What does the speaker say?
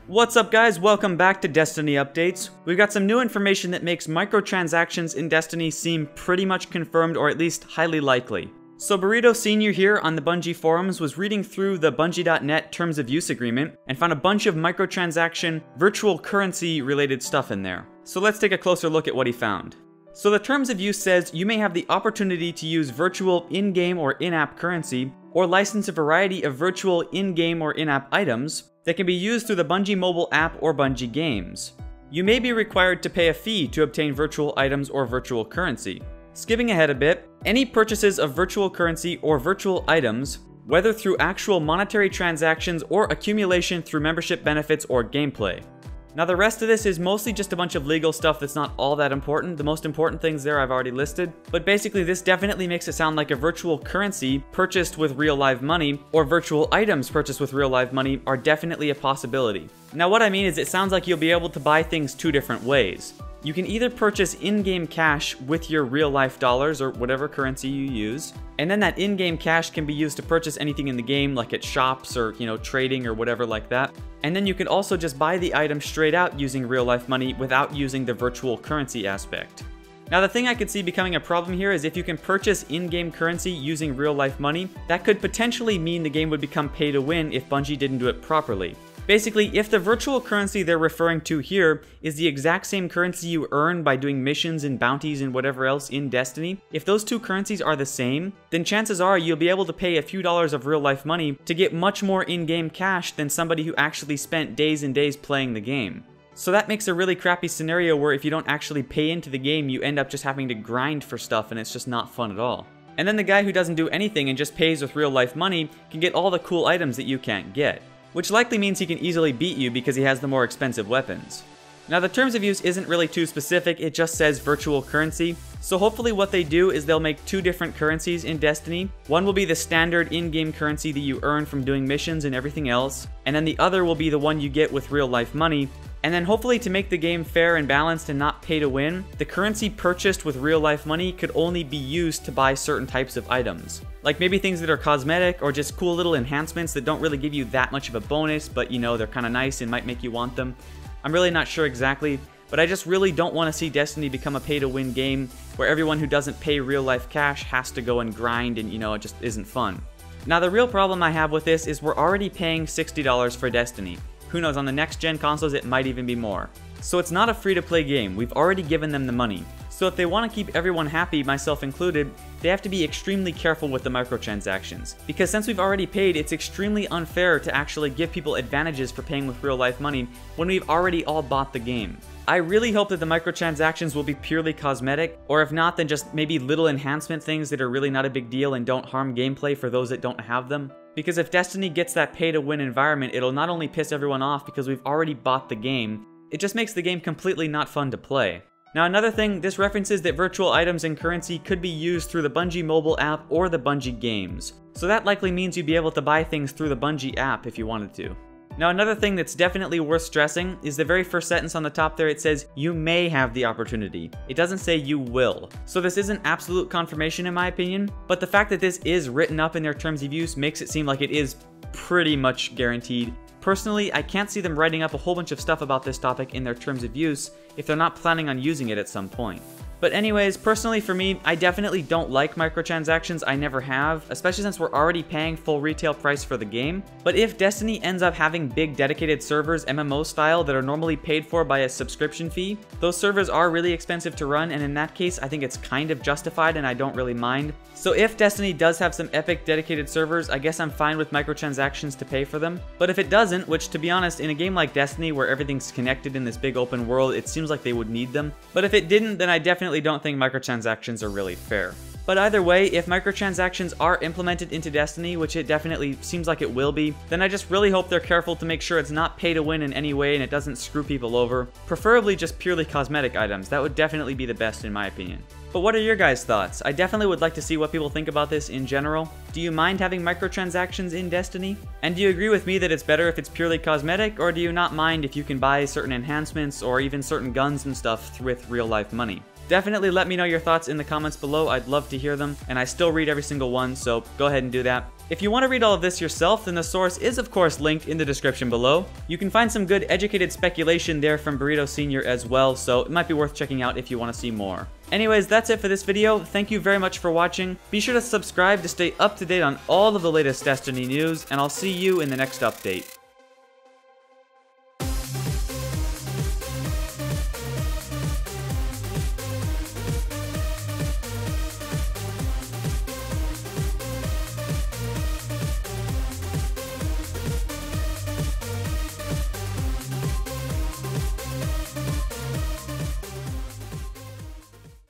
What's up guys, welcome back to Destiny Updates. We've got some new information that makes microtransactions in Destiny seem pretty much confirmed, or at least highly likely. So Burrito Sr. here on the Bungie forums was reading through the Bungie.net Terms of Use Agreement and found a bunch of microtransaction, virtual currency related stuff in there. So let's take a closer look at what he found. So the Terms of Use says you may have the opportunity to use virtual in-game or in-app currency, or license a variety of virtual in-game or in-app items that can be used through the Bungie mobile app or Bungie games. You may be required to pay a fee to obtain virtual items or virtual currency. Skipping ahead a bit, any purchases of virtual currency or virtual items, whether through actual monetary transactions or accumulation through membership benefits or gameplay. Now the rest of this is mostly just a bunch of legal stuff that's not all that important. The most important things there I've already listed, but basically this definitely makes it sound like a virtual currency purchased with real live money or virtual items purchased with real live money are definitely a possibility. Now what I mean is it sounds like you'll be able to buy things two different ways. You can either purchase in-game cash with your real-life dollars or whatever currency you use, and then that in-game cash can be used to purchase anything in the game, like at shops or, trading or whatever like that. And then you can also just buy the item straight out using real-life money without using the virtual currency aspect. Now the thing I could see becoming a problem here is if you can purchase in-game currency using real-life money, that could potentially mean the game would become pay to win if Bungie didn't do it properly. Basically, if the virtual currency they're referring to here is the exact same currency you earn by doing missions and bounties and whatever else in Destiny, if those two currencies are the same, then chances are you'll be able to pay a few dollars of real life money to get much more in-game cash than somebody who actually spent days and days playing the game. So that makes a really crappy scenario where if you don't actually pay into the game, you end up just having to grind for stuff and it's just not fun at all. And then the guy who doesn't do anything and just pays with real life money can get all the cool items that you can't get, which likely means he can easily beat you because he has the more expensive weapons. Now the Terms of Use isn't really too specific, it just says virtual currency, so hopefully what they do is they'll make two different currencies in Destiny. One will be the standard in-game currency that you earn from doing missions and everything else, and then the other will be the one you get with real life money. And then hopefully to make the game fair and balanced and not pay to win, the currency purchased with real life money could only be used to buy certain types of items. Like maybe things that are cosmetic or just cool little enhancements that don't really give you that much of a bonus, but they're kind of nice and might make you want them. I'm really not sure exactly, but I just really don't want to see Destiny become a pay to win game where everyone who doesn't pay real life cash has to go and grind and it just isn't fun. Now the real problem I have with this is we're already paying $60 for Destiny. Who knows, on the next gen consoles it might even be more. So it's not a free-to-play game, we've already given them the money. So if they want to keep everyone happy, myself included, they have to be extremely careful with the microtransactions. Because since we've already paid, it's extremely unfair to actually give people advantages for paying with real-life money when we've already all bought the game. I really hope that the microtransactions will be purely cosmetic, or if not, then just maybe little enhancement things that are really not a big deal and don't harm gameplay for those that don't have them. Because if Destiny gets that pay-to-win environment, it'll not only piss everyone off because we've already bought the game, it just makes the game completely not fun to play. Now another thing, this references that virtual items and currency could be used through the Bungie mobile app or the Bungie games. So that likely means you'd be able to buy things through the Bungie app if you wanted to. Now another thing that's definitely worth stressing is the very first sentence on the top there. It says you may have the opportunity. It doesn't say you will. So this isn't absolute confirmation in my opinion, but the fact that this is written up in their Terms of Use makes it seem like it is pretty much guaranteed. Personally, I can't see them writing up a whole bunch of stuff about this topic in their Terms of Use if they're not planning on using it at some point. But anyways, personally for me, I definitely don't like microtransactions, I never have, especially since we're already paying full retail price for the game. But if Destiny ends up having big dedicated servers, MMO style, that are normally paid for by a subscription fee, those servers are really expensive to run, and in that case, I think it's kind of justified and I don't really mind. So if Destiny does have some epic dedicated servers, I guess I'm fine with microtransactions to pay for them. But if it doesn't, which to be honest, in a game like Destiny where everything's connected in this big open world, it seems like they would need them. But if it didn't, then I definitely don't think microtransactions are really fair. But either way, if microtransactions are implemented into Destiny, which it definitely seems like it will be, then I just really hope they're careful to make sure it's not pay to win in any way and it doesn't screw people over. Preferably just purely cosmetic items. That would definitely be the best in my opinion. But what are your guys' thoughts? I definitely would like to see what people think about this in general. Do you mind having microtransactions in Destiny? And do you agree with me that it's better if it's purely cosmetic, or do you not mind if you can buy certain enhancements or even certain guns and stuff with real life money? Definitely let me know your thoughts in the comments below. I'd love to hear them, and I still read every single one, so go ahead and do that. If you want to read all of this yourself, then the source is of course linked in the description below. You can find some good educated speculation there from Burrito Sr. as well, so it might be worth checking out if you want to see more. Anyways, that's it for this video. Thank you very much for watching. Be sure to subscribe to stay up to date on all of the latest Destiny news, and I'll see you in the next update.